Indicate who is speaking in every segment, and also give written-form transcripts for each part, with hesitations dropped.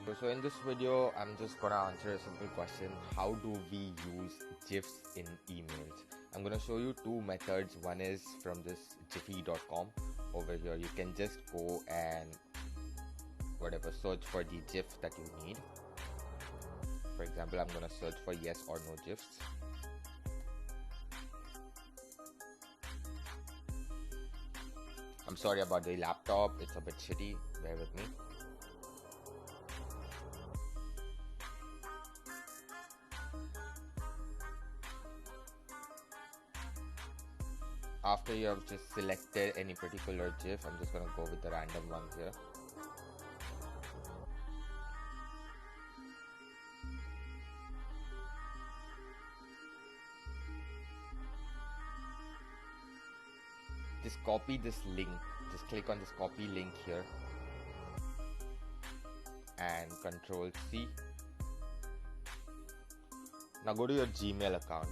Speaker 1: So in this video, I'm just gonna answer a simple question. How do we use GIFs in emails? I'm gonna show you two methods. One is from this jiffy.com. Over here, you can just go and search for the GIF that you need. For example, I'm gonna search for yes or no GIFs. I'm sorry about the laptop, it's a bit shitty, bear with me. After you have just selected any particular GIF, I'm just gonna go with the random one here. Just copy this link, just click on this copy link here and Control C. Now go to your Gmail account.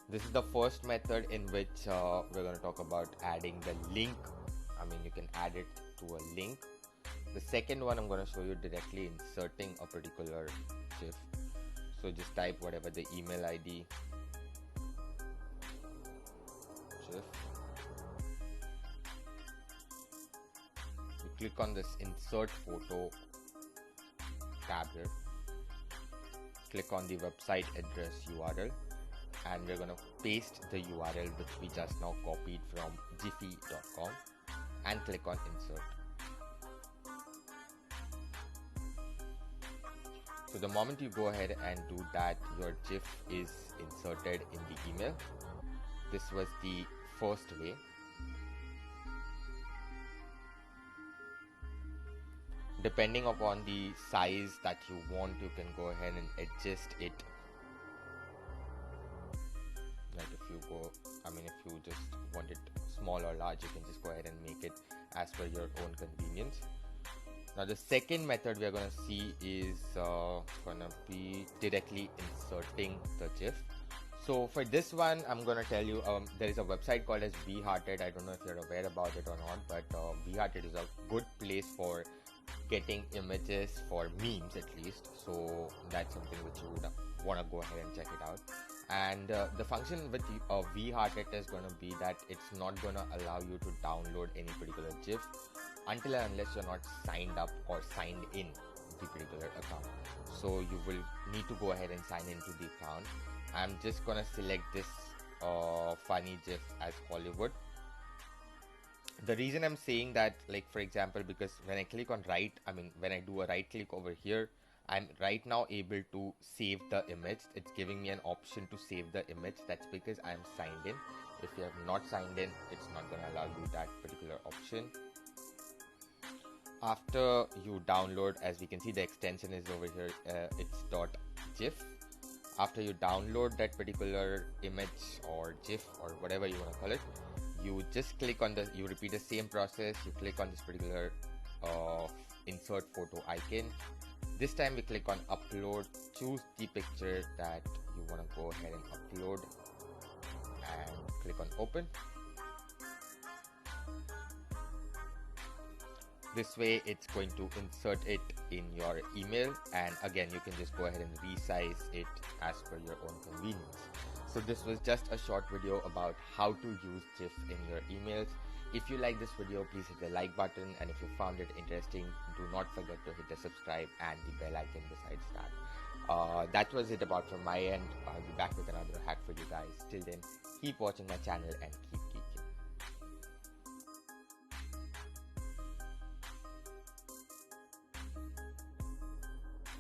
Speaker 1: This is the first method in which we're going to talk about adding the link. You can add it to a link. The second one, I'm going to show you directly inserting a particular GIF. So just type whatever the email ID, GIF. You click on this insert photo tab here. Click on the website address URL. And we're going to paste the URL which we just now copied from jiffy.com and click on insert. So the moment you go ahead and do that, your GIF is inserted in the email. This was the first way. Depending upon the size that you want, you can go ahead and adjust it. Like if you just want it small or large, you can just go ahead and make it as per your own convenience. Now the second method we are going to see is going to be directly inserting the GIF. So for this one, I'm going to tell you there is a website called as VHearted. I don't know if you're aware about it or not, but VHearted is a good place for getting images for memes at least. So that's something which you would want to go ahead and check it out. And the function with VHearted is going to be that it's not going to allow you to download any particular GIF until and unless you're not signed up or signed in the particular account. So you will need to go ahead and sign into the account. I'm just going to select this funny GIF as Hollywood. The reason I'm saying that, like for example, because when I click on when I do a right click over here, I'm right now able to save the image. It's giving me an option to save the image. That's because I'm signed in. If you have not signed in, it's not going to allow you that particular option. After you download, as we can see, the extension is over here. It's .gif. After you download that particular image or GIF or whatever you want to call it, you just click on you repeat the same process. You click on this particular insert photo icon. This time we click on upload, choose the picture that you want to go ahead and upload and click on open. This way it's going to insert it in your email, and again you can just go ahead and resize it as per your own convenience. So this was just a short video about how to use GIF in your emails. If you like this video, please hit the like button, and if you found it interesting, do not forget to hit the subscribe and the bell icon besides that. That was it about from my end. I'll be back with another hack for you guys. Till then, keep watching my channel and keep